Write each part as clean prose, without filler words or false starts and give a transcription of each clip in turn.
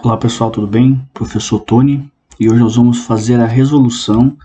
Olá pessoal, tudo bem? Professor Tony, e hoje nós vamos fazer a resolução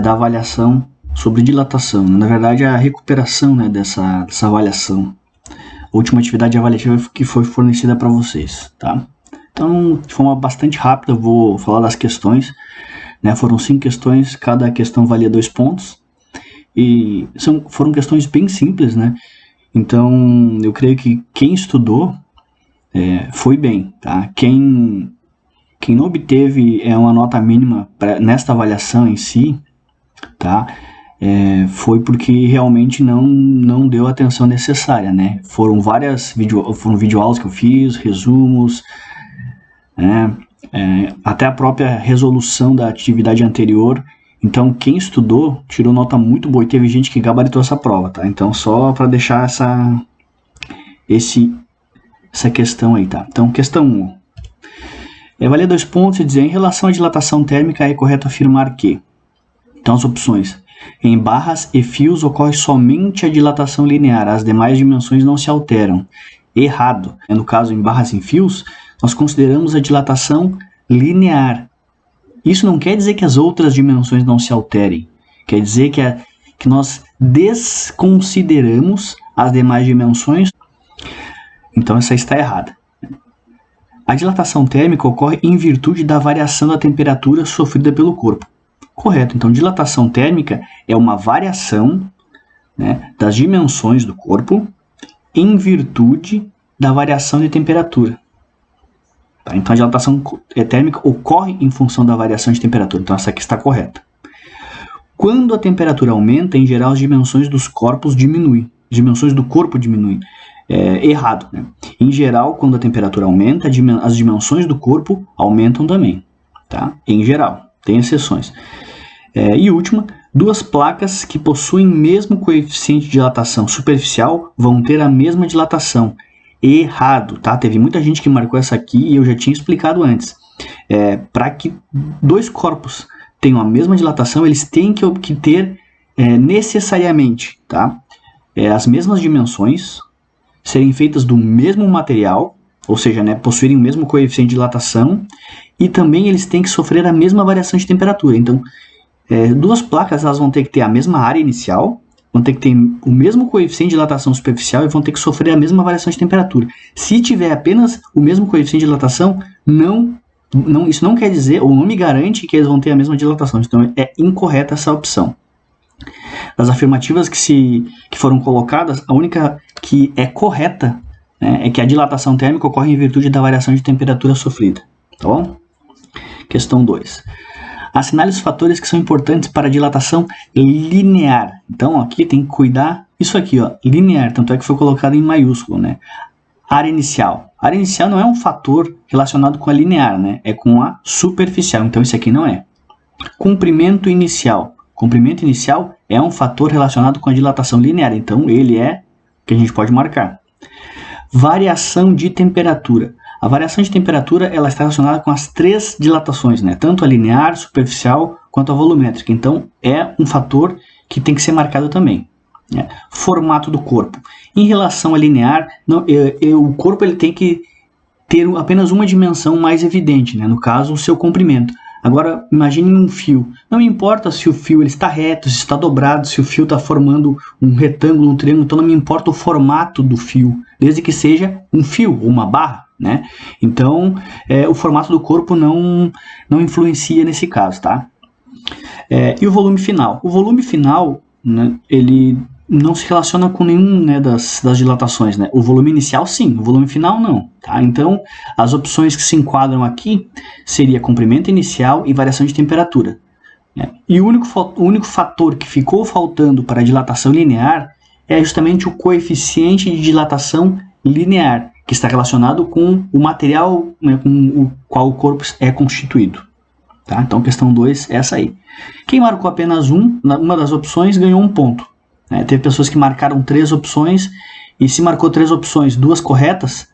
da avaliação sobre dilatação, na verdade a recuperação dessa avaliação, a última atividade avaliativa que foi fornecida para vocês, tá? Então, de forma bastante rápida, eu vou falar das questões, foram 5 questões, cada questão valia 2 pontos, e foram questões bem simples, Então, eu creio que quem estudou foi bem, tá? Quem não obteve uma nota mínima nesta avaliação em si, tá? Foi porque realmente não deu a atenção necessária, Foram videoaulas que eu fiz, resumos, até a própria resolução da atividade anterior. Então, quem estudou tirou nota muito boa e teve gente que gabaritou essa prova, tá? Então, só para deixar essa questão aí, tá? Então, questão 1. Valia 2 pontos e dizer, em relação à dilatação térmica, é correto afirmar que... Então, as opções. Em barras e fios ocorre somente a dilatação linear, as demais dimensões não se alteram. Errado. No caso, em barras e fios, nós consideramos a dilatação linear. Isso não quer dizer que as outras dimensões não se alterem. Quer dizer que nós desconsideramos as demais dimensões. Então, essa está errada. A dilatação térmica ocorre em virtude da variação da temperatura sofrida pelo corpo. Correto. Então, dilatação térmica é uma variação das dimensões do corpo em virtude da variação de temperatura. Tá? Então, a dilatação térmica ocorre em função da variação de temperatura. Então, essa aqui está correta. Quando a temperatura aumenta, em geral, as dimensões dos corpos diminuem. As dimensões do corpo diminuem. Errado. Em geral, quando a temperatura aumenta, as dimensões do corpo aumentam também. Tá? Em geral. Tem exceções. E última, duas placas que possuem mesmo coeficiente de dilatação superficial vão ter a mesma dilatação. Errado, tá? Teve muita gente que marcou essa aqui e eu já tinha explicado antes. Para que dois corpos tenham a mesma dilatação, eles têm que ter necessariamente, tá? As mesmas dimensões, serem feitas do mesmo material, ou seja, possuírem o mesmo coeficiente de dilatação, e também eles têm que sofrer a mesma variação de temperatura. Então, duas placas elas vão ter que ter a mesma área inicial, vão ter que ter o mesmo coeficiente de dilatação superficial e vão ter que sofrer a mesma variação de temperatura. Se tiver apenas o mesmo coeficiente de dilatação, isso não quer dizer, ou não me garante que eles vão ter a mesma dilatação. Então, é incorreta essa opção. Das afirmativas que foram colocadas, a única que é correta é que a dilatação térmica ocorre em virtude da variação de temperatura sofrida. Tá bom? Questão 2. Assinale os fatores que são importantes para a dilatação linear. Então, aqui tem que cuidar. Isso aqui, ó, linear, tanto é que foi colocado em maiúsculo, Área inicial. A área inicial não é um fator relacionado com a linear, É com a superficial. Então, isso aqui não é. Comprimento inicial. Comprimento inicial é um fator relacionado com a dilatação linear. Então, ele é que a gente pode marcar. Variação de temperatura. A variação de temperatura ela está relacionada com as 3 dilatações, Tanto a linear, superficial, quanto a volumétrica. Então, é um fator que tem que ser marcado também. Formato do corpo. Em relação à linear, o corpo ele tem que ter apenas uma dimensão mais evidente, no caso, o seu comprimento. Agora, imagine um fio. Não importa se o fio ele está reto, se está dobrado, se o fio está formando um retângulo, um triângulo. Então, não me importa o formato do fio, desde que seja um fio ou uma barra. Então, o formato do corpo não influencia nesse caso, tá? E o volume final? O volume final, ele não se relaciona com nenhum das dilatações, O volume inicial, sim. O volume final, não. Tá? Então, as opções que se enquadram aqui seria comprimento inicial e variação de temperatura. E o único fator que ficou faltando para a dilatação linear é justamente o coeficiente de dilatação linear, que está relacionado com o material com o qual o corpo é constituído. Tá? Então, questão 2 é essa aí. Quem marcou apenas uma das opções ganhou 1 ponto. Teve pessoas que marcaram 3 opções, e se marcou 3 opções, 2 corretas,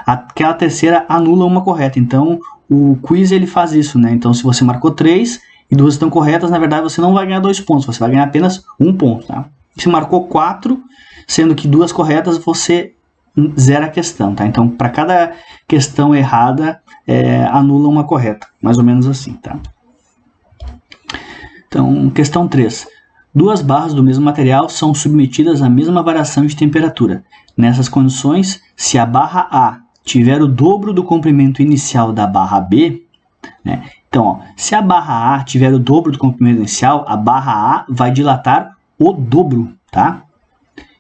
aquela terceira anula uma correta. Então, o quiz ele faz isso. Então, se você marcou 3 e 2 estão corretas, na verdade você não vai ganhar 2 pontos, você vai ganhar apenas 1 ponto. Tá? Se marcou 4, sendo que 2 corretas, você zera a questão, tá? Então, para cada questão errada, anula uma correta, mais ou menos assim, tá? Então, questão 3. Duas barras do mesmo material são submetidas à mesma variação de temperatura. Nessas condições, se a barra A tiver o dobro do comprimento inicial da barra B, né? Então, ó, se a barra A tiver o dobro do comprimento inicial, a barra A vai dilatar o dobro, tá?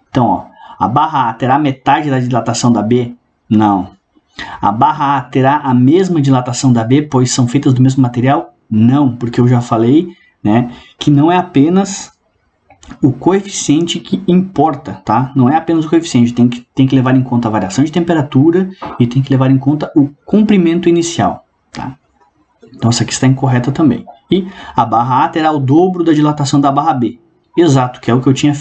Então, ó, a barra A terá metade da dilatação da B? Não. A barra A terá a mesma dilatação da B, pois são feitas do mesmo material? Não, porque eu já falei, né, que não é apenas o coeficiente que importa, tá? Não é apenas o coeficiente, tem que levar em conta a variação de temperatura e tem que levar em conta o comprimento inicial, tá? Então essa aqui está incorreta também. E a barra A terá o dobro da dilatação da barra B. Exato, que é o que eu tinha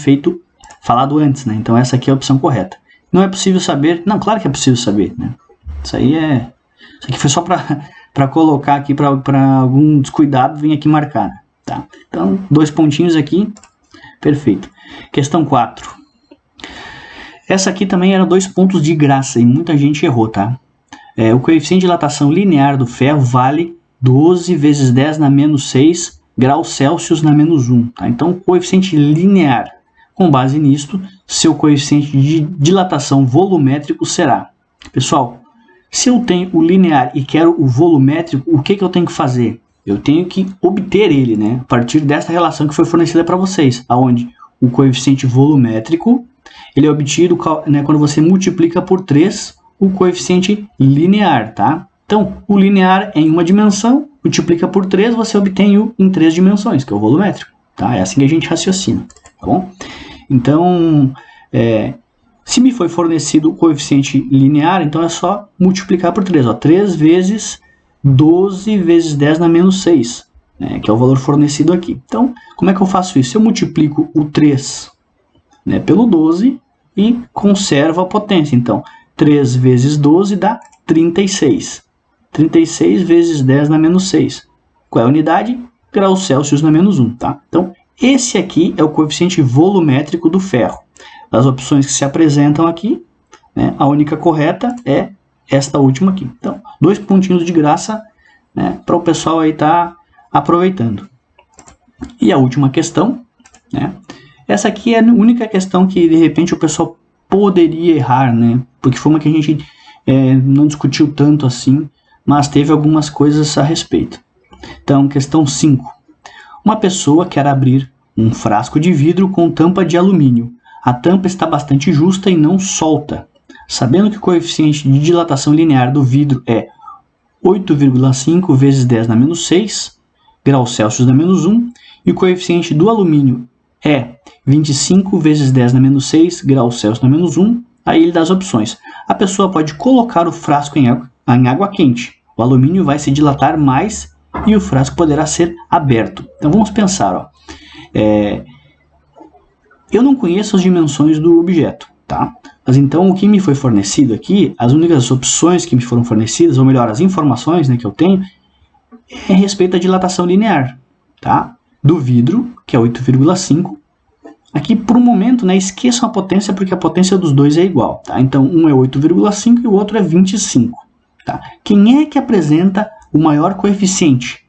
falado antes, né? Então essa aqui é a opção correta. Não é possível saber? Não, claro que é possível saber, né? Isso aqui foi só para colocar aqui, para algum descuidado vir aqui marcar, tá? Então, 2 pontinhos aqui. Perfeito. Questão 4. Essa aqui também era 2 pontos de graça e muita gente errou, tá? O coeficiente de dilatação linear do ferro vale 12 vezes 10 na menos 6 graus Celsius na menos 1. Tá? Então, o coeficiente linear, com base nisto, seu coeficiente de dilatação volumétrico será... Pessoal, se eu tenho o linear e quero o volumétrico, o que eu tenho que fazer? Eu tenho que obter ele, né, a partir dessa relação que foi fornecida para vocês, onde o coeficiente volumétrico ele é obtido, né, quando você multiplica por 3 o coeficiente linear, tá? Então, o linear é em uma dimensão, multiplica por 3, você obtém o em 3 dimensões, que é o volumétrico, tá? É assim que a gente raciocina, tá bom? Então, se me foi fornecido o coeficiente linear, então é só multiplicar por 3, ó, 3 vezes 12 vezes 10 na menos 6, né, que é o valor fornecido aqui. Então, como é que eu faço isso? Eu multiplico o 3, né, pelo 12 e conservo a potência. Então, 3 vezes 12 dá 36. 36 vezes 10 na menos 6. Qual é a unidade? Graus Celsius na menos 1. Tá? Então, esse aqui é o coeficiente volumétrico do ferro. Das opções que se apresentam aqui, né, a única correta é esta última aqui. Então, 2 pontinhos de graça, né, para o pessoal aí estar aproveitando. E a última questão, né, essa aqui é a única questão que de repente o pessoal poderia errar, né, porque foi uma que a gente não discutiu tanto assim, mas teve algumas coisas a respeito. Então, questão 5. Uma pessoa quer abrir um frasco de vidro com tampa de alumínio. A tampa está bastante justa e não solta. Sabendo que o coeficiente de dilatação linear do vidro é 8,5 vezes 10 na menos 6 graus Celsius na menos 1 e o coeficiente do alumínio é 25 vezes 10 na menos 6 graus Celsius na menos 1, aí ele dá as opções. A pessoa pode colocar o frasco em água quente. O alumínio vai se dilatar mais e o frasco poderá ser aberto. Então vamos pensar, ó. Eu não conheço as dimensões do objeto, tá? Mas então o que me foi fornecido aqui, as únicas opções que me foram fornecidas, ou melhor, as informações, né, que eu tenho, é a respeito da dilatação linear, tá? Do vidro, que é 8,5. Aqui, por um momento, né, esqueçam a potência, porque a potência dos dois é igual, tá? Então, um é 8,5 e o outro é 25. Tá? Quem é que apresenta o maior coeficiente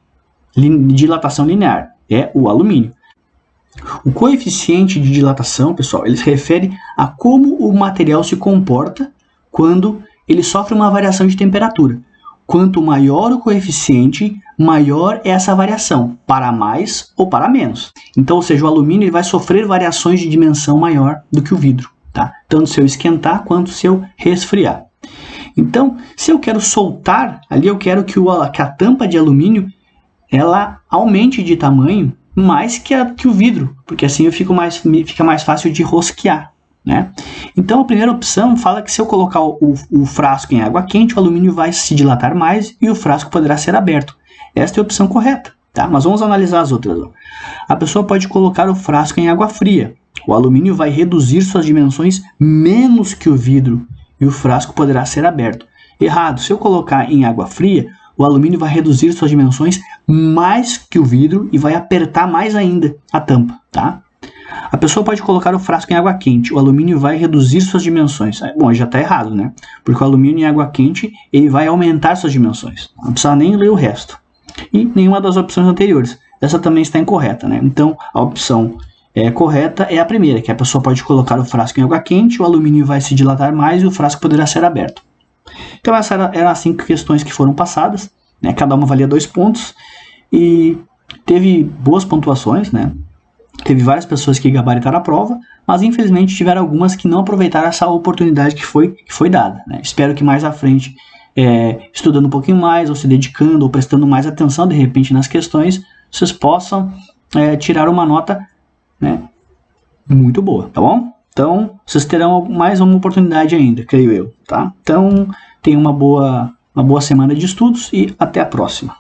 de dilatação linear? É o alumínio. O coeficiente de dilatação, pessoal, ele se refere a como o material se comporta quando ele sofre uma variação de temperatura. Quanto maior o coeficiente, maior é essa variação, para mais ou para menos. Então, ou seja, o alumínio ele vai sofrer variações de dimensão maior do que o vidro, tá? Tanto se eu esquentar quanto se eu resfriar. Então, se eu quero soltar, ali eu quero que a tampa de alumínio ela aumente de tamanho mais que o vidro, porque assim fica mais fácil de rosquear, né? Então, a primeira opção fala que se eu colocar o frasco em água quente, o alumínio vai se dilatar mais e o frasco poderá ser aberto. Esta é a opção correta, tá? Mas vamos analisar as outras. Ó. A pessoa pode colocar o frasco em água fria. O alumínio vai reduzir suas dimensões menos que o vidro e o frasco poderá ser aberto. Errado. Se eu colocar em água fria, o alumínio vai reduzir suas dimensões mais que o vidro e vai apertar mais ainda a tampa, tá? A pessoa pode colocar o frasco em água quente, o alumínio vai reduzir suas dimensões. Bom, já está errado, né? Porque o alumínio em água quente, ele vai aumentar suas dimensões. Não precisa nem ler o resto. E nenhuma das opções anteriores. Essa também está incorreta, né? Então, a opção correta é a primeira, que a pessoa pode colocar o frasco em água quente, o alumínio vai se dilatar mais e o frasco poderá ser aberto. Então, essas eram as 5 questões que foram passadas, né? Cada uma valia 2 pontos e teve boas pontuações, né? Teve várias pessoas que gabaritaram a prova, mas infelizmente tiveram algumas que não aproveitaram essa oportunidade que foi dada, né? Espero que mais à frente, estudando um pouquinho mais, ou se dedicando, ou prestando mais atenção de repente nas questões, vocês possam tirar uma nota, né, muito boa, tá bom? Então, vocês terão mais uma oportunidade ainda, creio eu, tá? Então, tenham uma boa semana de estudos e até a próxima.